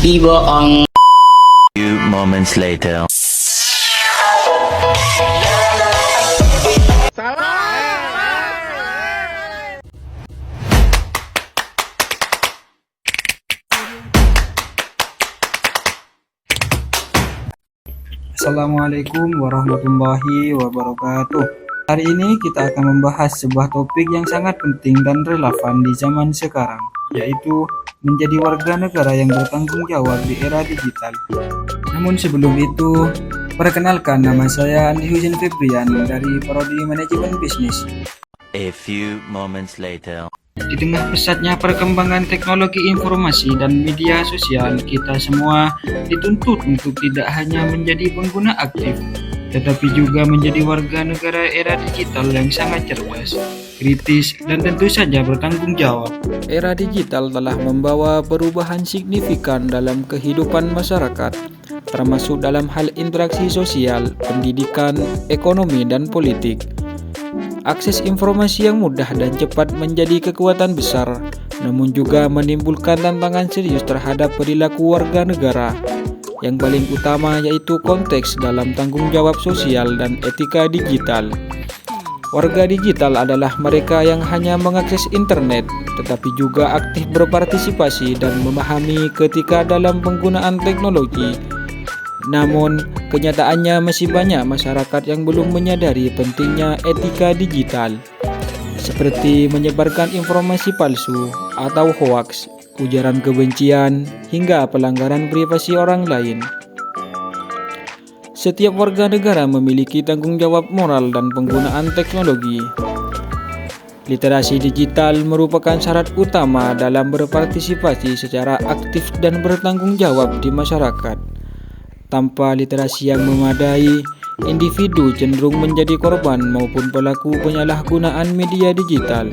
bohong. Few moments later. Assalamualaikum warahmatullahi wabarakatuh. Hari ini kita akan membahas sebuah topik yang sangat penting dan relevan di zaman sekarang, yaitu menjadi warga negara yang bertanggung jawab di era digital. Namun sebelum itu, perkenalkan, nama saya Andi Husin Febrian dari Prodi Manajemen Bisnis. A few moments later. Di tengah pesatnya perkembangan teknologi informasi dan media sosial, kita semua dituntut untuk tidak hanya menjadi pengguna aktif, tetapi juga menjadi warga negara era digital yang sangat cerdas, kritis, dan tentu saja bertanggung jawab. Era digital telah membawa perubahan signifikan dalam kehidupan masyarakat, termasuk dalam hal interaksi sosial, pendidikan, ekonomi, dan politik. Akses informasi yang mudah dan cepat menjadi kekuatan besar, namun juga menimbulkan tantangan serius terhadap perilaku warga negara. Yang paling utama yaitu konteks dalam tanggung jawab sosial dan etika digital. Warga digital adalah mereka yang hanya mengakses internet, tetapi juga aktif berpartisipasi dan memahami ketika dalam penggunaan teknologi. Namun, kenyataannya masih banyak masyarakat yang belum menyadari pentingnya etika digital, seperti menyebarkan informasi palsu atau hoaks, ujaran kebencian, hingga pelanggaran privasi orang lain. Setiap warga negara memiliki tanggung jawab moral dan penggunaan teknologi. Literasi digital merupakan syarat utama dalam berpartisipasi secara aktif dan bertanggung jawab di masyarakat. Tanpa literasi yang memadai, individu cenderung menjadi korban maupun pelaku penyalahgunaan media digital.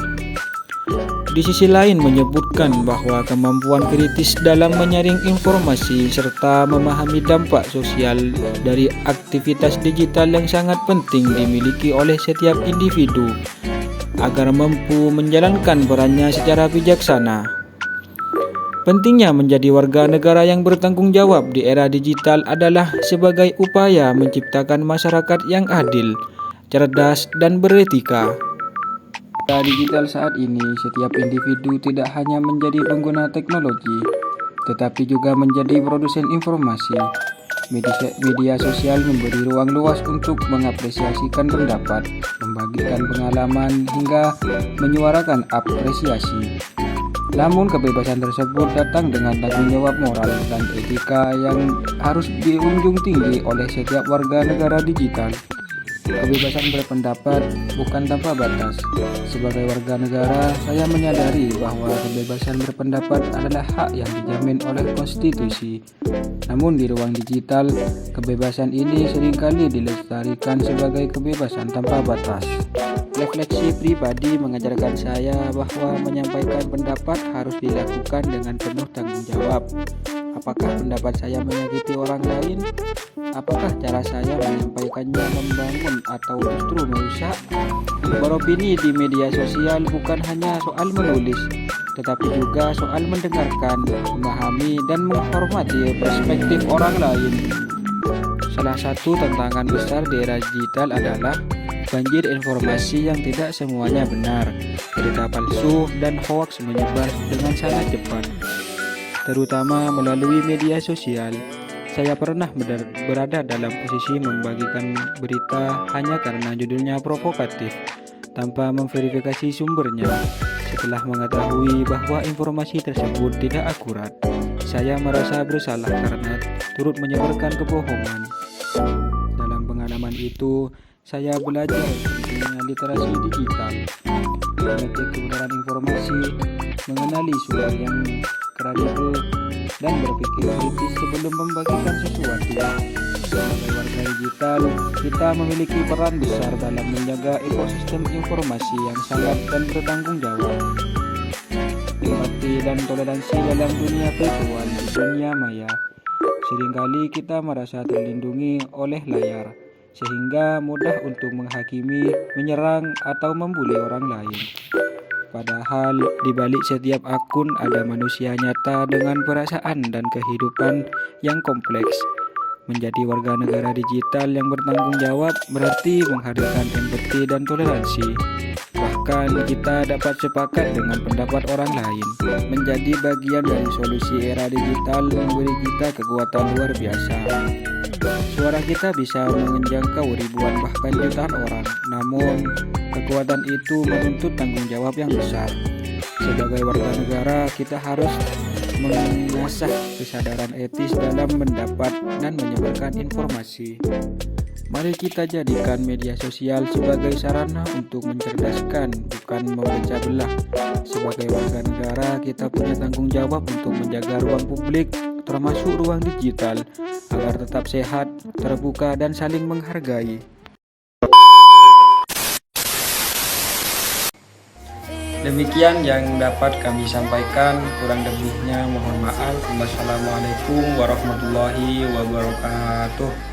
Di sisi lain menyebutkan bahwa kemampuan kritis dalam menyaring informasi serta memahami dampak sosial dari aktivitas digital yang sangat penting dimiliki oleh setiap individu agar mampu menjalankan perannya secara bijaksana. Pentingnya menjadi warga negara yang bertanggung jawab di era digital adalah sebagai upaya menciptakan masyarakat yang adil, cerdas, dan beretika. Era digital saat ini, setiap individu tidak hanya menjadi pengguna teknologi, tetapi juga menjadi produsen informasi. Media sosial memberi ruang luas untuk mengapresiasikan pendapat, membagikan pengalaman, hingga menyuarakan apresiasi. Namun kebebasan tersebut datang dengan tanggung jawab moral dan etika yang harus dijunjung tinggi oleh setiap warga negara digital. Kebebasan berpendapat bukan tanpa batas. Sebagai warga negara, saya menyadari bahwa kebebasan berpendapat adalah hak yang dijamin oleh konstitusi. Namun di ruang digital, kebebasan ini seringkali dilestarikan sebagai kebebasan tanpa batas. Refleksi pribadi mengajarkan saya bahwa menyampaikan pendapat harus dilakukan dengan penuh tanggung jawab. Apakah pendapat saya menyakiti orang lain? Apakah cara saya menyampaikannya membangun atau justru merusak? Beropini di media sosial bukan hanya soal menulis, tetapi juga soal mendengarkan, memahami, dan menghormati perspektif orang lain. Salah satu tantangan besar di era digital adalah banjir informasi yang tidak semuanya benar. Berita palsu dan hoaks menyebar dengan sangat cepat, terutama melalui media sosial. Saya pernah berada dalam posisi membagikan berita hanya karena judulnya provokatif, tanpa memverifikasi sumbernya. Setelah mengetahui bahwa informasi tersebut tidak akurat, saya merasa bersalah karena turut menyebarkan kebohongan. Dalam pengalaman itu, saya belajar pentingnya literasi digital, mengecek kebenaran informasi, mengenali sumber yang kredibel, dan berpikir kritis sebelum membagikan sesuatu. Sebagai warga digital, kita memiliki peran besar dalam menjaga ekosistem informasi yang sangat dan bertanggung jawab. Empati dan toleransi dalam dunia virtual di dunia maya. Seringkali kita merasa terlindungi oleh layar, sehingga mudah untuk menghakimi, menyerang, atau membuli orang lain. Padahal di balik setiap akun ada manusia nyata dengan perasaan dan kehidupan yang kompleks. Menjadi warga negara digital yang bertanggung jawab berarti menghadirkan empati dan toleransi. Bahkan kita dapat sepakat dengan pendapat orang lain. Menjadi bagian dari solusi era digital memberi kita kekuatan luar biasa. Suara kita bisa menjangkau ribuan bahkan jutaan orang. Namun, kekuatan itu menuntut tanggung jawab yang besar. Sebagai warga negara, kita harus mengasah kesadaran etis dalam mendapat dan menyebarkan informasi. Mari kita jadikan media sosial sebagai sarana untuk mencerdaskan, bukan memecah belah. Sebagai warga negara, kita punya tanggung jawab untuk menjaga ruang publik, termasuk ruang digital, agar tetap sehat, terbuka, dan saling menghargai. Demikian yang dapat kami sampaikan, kurang lebihnya mohon maaf. Wassalamualaikum warahmatullahi wabarakatuh.